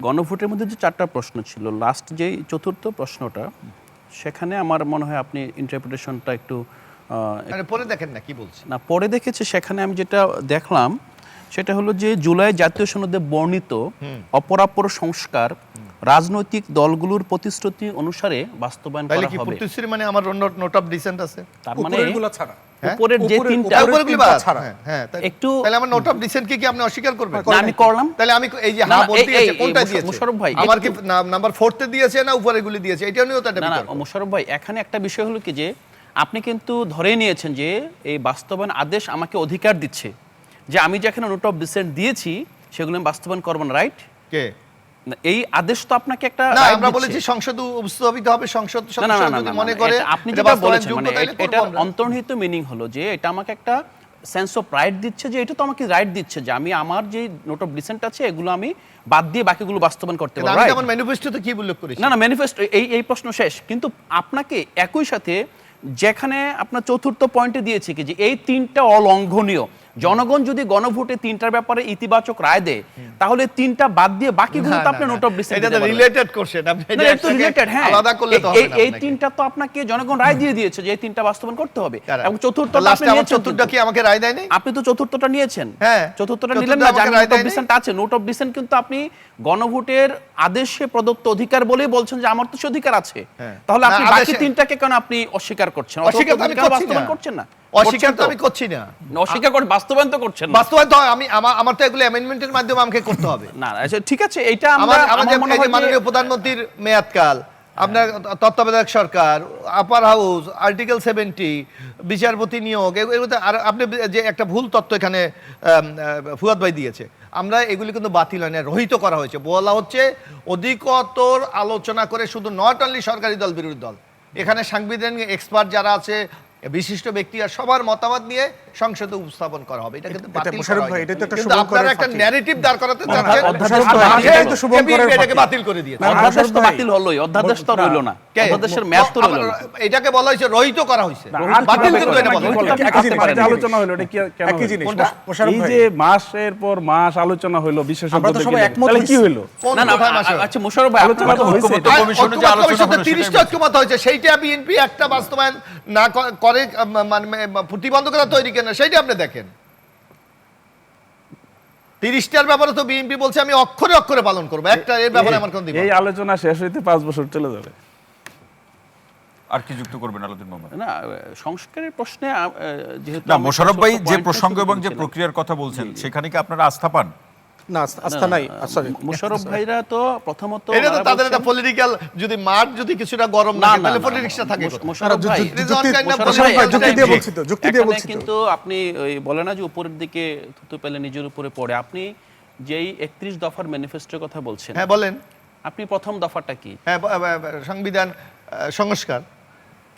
গণভোটের মধ্যে যে 4টা প্রশ্ন ছিল, লাস্ট যে চতুর্থ প্রশ্নটা, সেখানে আমার মনে হয় আপনি ইন্টারপ্রিটেশনটা একটু পরে দেখেন না কি বলছি না, পরে দেখেছি। সেখানে আমি যেটা দেখলাম সেটা হলো যে জুলাই জাতীয় সনদে বর্ণিত অপরাপর সংস্কার রাজনৈতিক দলগুলোর প্রতিশ্রুতি অনুসারে বাস্তবায়ন করা হবে। প্রতিশ্রুতি মানে আমার নোট অফ ডিসেন্ট আছে, তার মানে উপরেরগুলো ছাড়া উপরের যে তিনটা ছাড়া। হ্যাঁ, একটু তাহলে আমার নোট অফ ডিসেন্ট কি আপনি অস্বীকার করবেন? না, আমি করলাম। তাহলে আমি এই যে হ্যাঁ বলতে দিয়েছে কোনটা দিয়েছে মোশাররফ ভাই, আমার কি নাম্বার 4 তে দিয়েছে না উপরেগুলি দিয়েছে, এটা নিয়েও তো একটা না না বিতর্ক। মোশাররফ ভাই, এখানে একটা বিষয় হলো কি যে আপনি কিন্তু ধরে নিয়েছেন যে এই বাস্তবায়ন আদেশ আমাকে অধিকার দিচ্ছে যে আমি যেখানে নোট অফ ডিসেন্ট দিয়েছি সেগুলো আমি বাস্তবায়ন করব না, রাইট? কে এই আদেশ তো আপনাকে একটা না, আমরা বলেছি সংসদ উপস্থাপিত হবে, সংসদ সদস্য যদি মনে করে আপনি যেটা বলেছেন মানে এটা অন্তর্নিহিত মিনিং হলো যে এটা আমাকে একটা সেন্স অফ রাইট দিচ্ছে, যে এটা তো আমাকে রাইট দিচ্ছে যে আমি আমার যে নোট অফ ডিসেন্ট আছে এগুলো আমি বাদ দিয়ে বাকিগুলো বাস্তবায়ন করতে পারবো। আমি আমার ম্যানিফেস্টোতে কি উল্লেখ করেছি? না না, ম্যানিফেস্টো এই প্রশ্ন শেষ, কিন্তু আপনাকে একই সাথে যেখানে আপনার চতুর্থ পয়েন্টে দিয়েছে কি যে এই তিনটা অলঙ্ঘনীয়, জনগণ যদি গণভোটে তিনটার ব্যাপারে ইতিবাচক রায় দেয় তাহলে তিনটা বাদ দিয়ে বাকিগুলো তো আপনি নোট অফ ডিসেন্ট এটা তো রিলেটেড কোশ্চেন, আপনি এটা রিলেটেড, হ্যাঁ, আলাদা করলে তো হবে না। এই তিনটা তো আপনাকে জনগণ রায় দিয়ে দিয়েছে যে এই তিনটা বাস্তবায়ন করতে হবে, এবং চতুর্থটা লাস্টে আমার চতুর্থটা কি আমাকে রায় দেয় নাই? আপনি তো চতুর্থটা নিয়েছেন। হ্যাঁ, চতুর্থটা নিলেন না, যে নোট অফ ডিসেন্ট আছে। নোট অফ ডিসেন্ট কিন্তু আপনি গণভোটের আদেশে প্রদত্ত অধিকার বলেই বলছেন যে আমার তো সে অধিকার আছে, তাহলে আপনি বাকি তিনটাকে কেন আপনি অস্বীকার করছেন? অস্বীকার আমি বাস্তবায়ন করছেন না, অস্বীকার তো আমি করছি না, অস্বীকার করে বাস্তবায়ন তো করছেন না। বাস্তবায়ন তো আমি আমার তো এগুলো অ্যামেন্ডমেন্টের মাধ্যমে আমাকে করতে হবে। না আচ্ছা ঠিক আছে, এটা আমরা আমাদের মাননীয় প্রধানমন্ত্রীর মেয়াদকাল, আপনার তত্ত্বাবধায়ক সরকার, আপার হাউস, আর্টিকেল 70, বিচারপতি নিয়োগ, এগুলোতে আর আপনি যে একটা ভুল তথ্য এখানে ফুয়াদ ভাই দিয়েছে, আমরা এগুলি কিন্তু বাতিল হয় না, রহিত করা হয়েছে। বলা হচ্ছে অধিকতর আলোচনা করে শুধু নট অনলি সরকারি দল বিরোধী দল, এখানে সাংবিধানিক এক্সপার্ট যারা আছে, বিশিষ্ট ব্যক্তি আর সবার মতামত নিয়ে সংসদে উপস্থাপন করা হবে। এটা কিন্তু বাতিল করা হয়, কিন্তু আপনারা একটা ন্যারেটিভ দাঁড় করাতে চাচ্ছেন, এটাকে বাতিল করে দিয়েছেন। অধ্যাদেশ তো বাতিল হলোই, অধ্যাদেশ তো রইলো না, অধ্যাদেশের মেয়াদ তো রইলো না। এটাকে বলা হয়েছে রহিত করা হয়েছে, বাতিল কিন্তু এটা বলা হয়েছে। আলোচনা হলো, এটা কি একই জিনিস? এই যে মাসের পর মাস আলোচনা হলো বিশেষজ্ঞদের, তাহলে কি হলো? না না আচ্ছা মোশাররফ ভাই, আলোচনা তো হয়েছে, কমিশনে যে আলোচনা 30টা ঐক্যমত হয়েছে, সেইটা বিএনপি একটা বাস্তবায়ন না করে মানে প্রতিবন্ধকতা তৈরি কেন সেইটা আপনি দেখেন। 30টার ব্যাপারে তো বিএনপি বলছে আমি অক্ষরে অক্ষরে পালন করব, একটা এর ব্যাপারে আমার কোন দ্বিমত। এই আলোচনা শেষ হইতে 5 বছর চলে যাবে। আর কি যুক্ত করবেন আলাউদ্দিন মোহাম্মদ? না, সংস্কারের প্রশ্নে যেহেতু না, মোশাররফ ভাই যে প্রসঙ্গ এবং যে প্রক্রিয়ার কথা বলছেন সেখানে কি আপনারা আস্থা পান? না, আস্থা নাই। সরি, মোশাররফ ভাইরা তো প্রথমত এটা তো তাদের একটা পলিটিক্যাল, যদি মাঠ যদি কিছুটা গরম না তাহলে পলিটিক্সটা থাকে। মোশাররফ ভাই যুক্তি দিয়ে বলছি তো, যুক্তি দিয়ে বলছি তো। কিন্তু আপনি ওই বলে না যে উপরের দিকে থুতু পেলে নিজের উপরে পড়ে, আপনি যেই 31 দফার ম্যানিফেস্টোর কথা বলছেন, হ্যাঁ বলেন, আপনি প্রথম দফাটা কি? হ্যাঁ, সংবিধান সংস্কার,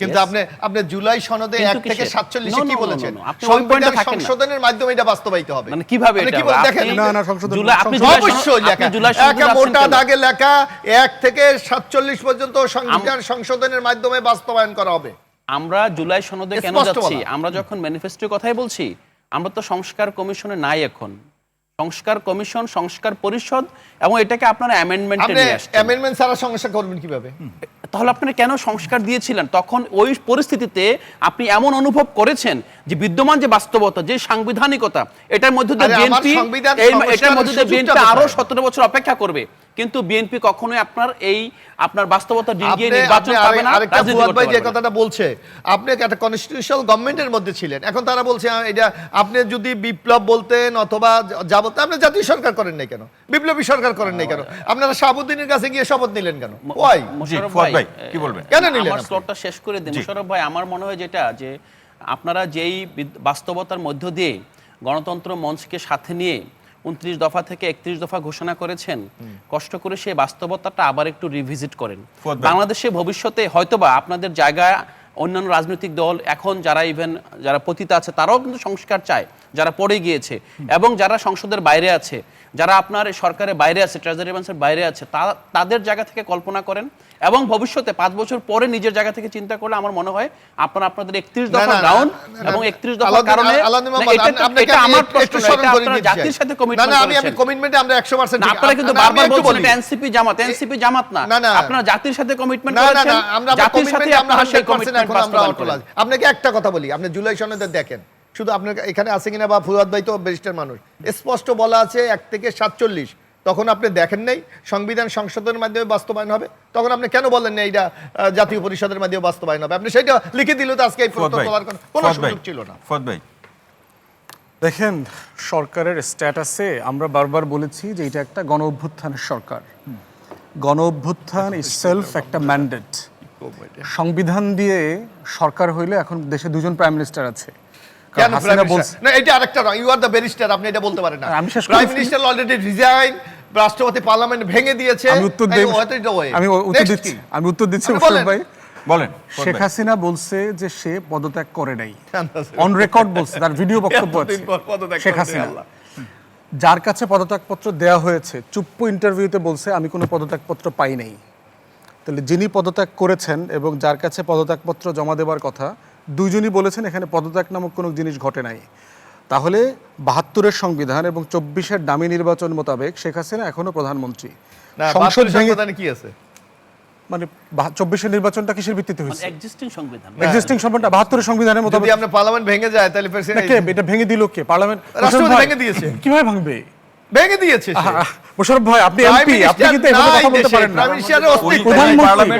কিন্তু আপনি জুলাই সনদে 1 থেকে 47 কি বলেছেন? সংবিধান সংশোধনের মাধ্যমে এটা বাস্তবায়িত হবে। মানে কিভাবে এটা? না না, সংশোধন আপনি অবশ্যই লেখা, একটা মোটা দাগে লেখা 1 থেকে 47 পর্যন্ত সংবিধান সংশোধনের মাধ্যমে বাস্তবায়ন করা হবে। আমরা জুলাই সনদে কেন যাচ্ছি? আমরা যখন ম্যানিফেস্টোর কথাই বলছি, আমরা তো সংস্কার কমিশনে নাই এখন। সংস্কার কমিশন, সংস্কার পরিষদ, এবং এটাকে আপনারা অ্যামেন্ডমেন্টে নিয়ে আসছেন। অ্যামেন্ডমেন্ট ছাড়া সংস্কার করবেন কিভাবে? তাহলে আপনারা কেন সংস্কার দিয়েছিলেন? তখন ওই পরিস্থিতিতে আপনি এমন অনুভব করেছেন যে বিদ্যমান যে বাস্তবতা, যে সাংবিধানিকতা, এটার মধ্যে দিয়ে বিএনপি আরো 17 বছর অপেক্ষা করবে, কিন্তু বিএনপি কখনোই আপনার বাস্তবতা ডিঙ্গিয়ে নির্বাচন পাবে না। আরেকটা ফুয়াদ ভাই যে কথাটা বলছে, আপনি একটা কনস্টিটিউশনাল গভর্নমেন্টের মধ্যে ছিলেন, এখন তারা বলছে এটা আপনি যদি বিপ্লব বলতেন অথবা যা বলতেন, আপনি জাতীয় সরকার করেন নাই কেন? বিপ্লবী সরকার করেন নাই কেন? আপনারা শাহাবুদ্দিনের কাছে গিয়ে শপথ নিলেন কেন? ওই ফুয়াদ ভাই কি বলবেন? কেন নিলেন? আমার স্লটটা শেষ করে দিন মোশাররফ ভাই। আমার মনে হয় যেটা যে আপনারা যেই বাস্তবতার মধ্য দিয়ে গণতন্ত্র মঞ্চকে সাথে নিয়ে 29 দফা থেকে 31 দফা ঘোষণা করেছেন, কষ্ট করে সেই বাস্তবতাটা আবার একটু রিভিজিট করেন। বাংলাদেশে ভবিষ্যতে হয়তোবা আপনাদের জায়গা অন্যান্য রাজনৈতিক দল এখন যারা ইভেন যারা পতিত আছে তারাও কিন্তু সংস্কার চায়, যারা পড়ে গিয়েছে, এবং যারা সংসদের বাইরে আছে, যারা আপনার সরকারের বাইরে আছে, ট্রেজারি ব্রাঞ্চের বাইরে আছে, তাদের জায়গা থেকে কল্পনা করেন এবং ভবিষ্যতে 5 বছর পরে নিজের জায়গা থেকে চিন্তা করলে আমার মনে হয় আপনারা আপনাদের 31 দফা গ্রাউন্ড এবং 31 দফার কারণে এটা আমার প্রশ্ন না, এটা আপনারা জাতির সাথে কমিটমেন্ট করেছেন। আমি কমিটমেন্টে আমরা 100% না, আপনারা কিন্তু বারবার বলছেন এটা এনসিপি জামাত না, আপনারা জাতির সাথে কমিটমেন্ট করেছেন, জাতির সাথে আপনারা সেই কমিটমেন্ট বাস্তবায়ন করেন। আপনাকে একটা কথা বলি, আপনি জুলাই সনদে দেখেন, শুধু আপনার এখানে আছে কিনা বা ফুয়াদ ভাই তো ব্যারিস্টার মানুষ, স্পষ্ট বলা আছে 1 থেকে 47, তখন আপনি দেখেন নাই সংবিধান সংশোধনের মাধ্যমে বাস্তবায়ন হবে, তখন আপনি কেন বললেন না এইটা জাতীয় পরিষদের মাধ্যমে বাস্তবায়ন হবে? আপনি সেটা লিখে দিলে তো আজকে এই প্রশ্ন তোলার কোনো সুযোগ ছিল না। ফুয়াদ ভাই, দেখেন, সরকারের স্ট্যাটাসে আমরা বারবার বলেছি যে এটা একটা গণ অভ্যুত্থানের সরকার। গণ অভ্যুত্থান ইটসেলফ একটা ম্যান্ডেট। সংবিধান দিয়ে সরকার হইলে এখন দেশে 2জন প্রাইম মিনিস্টার আছে। কেন প্রাইম মিনিস্টার? না, এটা আরেকটা না, ইউ আর দ্য ব্যারিস্টার, আপনি এটা বলতে পারেন না। আমি শেষ প্রাইম মিনিস্টার অলরেডি রিজাইন, রাষ্ট্রপতি পার্লামেন্ট ভেঙে দিয়েছে। আমি উত্তর দিচ্ছি মোশাররফ ভাই। বলেন। শেখ হাসিনা বলছে যে সে পদত্যাগ করে নাই, অন রেকর্ড বলছে, তার ভিডিও বক্তব্য আছে। শেখ হাসিনা যার কাছে পদত্যাগপত্র দেওয়া হয়েছে চুপ্পু ইন্টারভিউতে বলছে আমি কোনো পদত্যাগপত্র পাই নাই। তাহলে যিনি পদত্যাগ করেছেন এবং যার কাছে পদত্যাগপত্র জমা দেওয়ার কথা, দুইজনই বলেছেন এখানে পদত্যাগ নামক কোনো জিনিস ঘটে নাই। তাহলে 72-এর সংবিধান এবং 24-এর ডামি নির্বাচন মোতাবেক শেখ হাসিনা এখনো প্রধানমন্ত্রী। সংসদ ভেঙে কি আছে, মানে 24-এর নির্বাচনটা কিসের ভিত্তিতে হয়েছে? এক্সিস্টিং সংবিধান, এক্সিস্টিং সংবিধান 72-এর সংবিধানের মোতাবেক। যদি আমরা পার্লামেন্ট ভেঙে যায় তাহলে এটা ভেঙে দিল কে? পার্লামেন্ট, রাষ্ট্রপতি ভেঙে দিয়েছে। কিভাবে ভাঙবে? ভেঙে দিয়েছে সে। মোশাররফ ভাই, আপনি এমপি, আপনি কিন্তু এভাবে কথা বলতে পারেন না।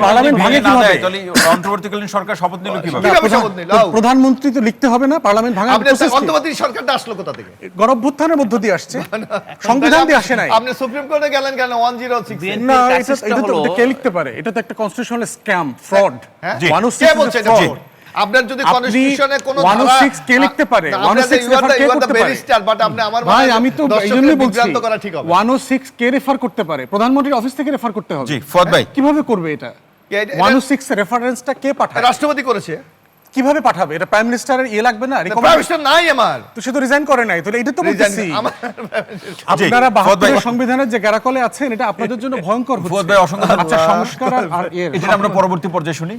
পার্লামেন্ট ভাঙে কিভাবে? তাহলে অন্তর্বর্তীকালীন সরকার শপথ নিল কিভাবে? প্রধানমন্ত্রী তো লিখতে হবে না পার্লামেন্ট ভাঙার প্রসেস? অন্তর্বর্তী সরকারটা আসলো কোথা থেকে? গণঅভ্যুত্থানের মধ্য দিয়ে আসছে, সংবিধান দিয়ে আসে নাই। আপনি সুপ্রিম কোর্টে গেলেন কেন 106? না, এটা তো কে লিখতে পারে? এটা তো একটা কনস্টিটিউশনাল স্ক্যাম, ফ্রড। কে বলছে এটা ফ্রড? আপনার যদি কনস্টিটিউশনে কোনো ধারা 106 কে লিখতে পারে? 106 রেফার কে করতে পারে? বাট আপনি আমার ভাই, আমি তো এইজন্যই বলছি বিভ্রান্ত করা ঠিক হবে। 106 কে রেফার করতে পারে? প্রধানমন্ত্রীর অফিস থেকে রেফার করতে হবে। জি, ফুয়াদ ভাই, কিভাবে করবে এটা? 106 এর রেফারেন্সটা কে পাঠায়? রাষ্ট্রপতি করেছে। কিভাবে পাঠাবে? এটা প্রাইম মিনিস্টারের লাগবে না? প্রাইম মিনিস্টার নাই আমার, তো সে তো রিজাইন করে নাই, তাহলে এটা তো বলতেছি আপনারা 72 সংবিধানের যে গারাকলে আছেন, এটা আপনাদের জন্য ভয়ঙ্কর হচ্ছে। ফুয়াদ ভাই অসংখ্য আচ্ছা, সংস্কার আর এটা আমরা পরবর্তী পর্যায়ে শুনি।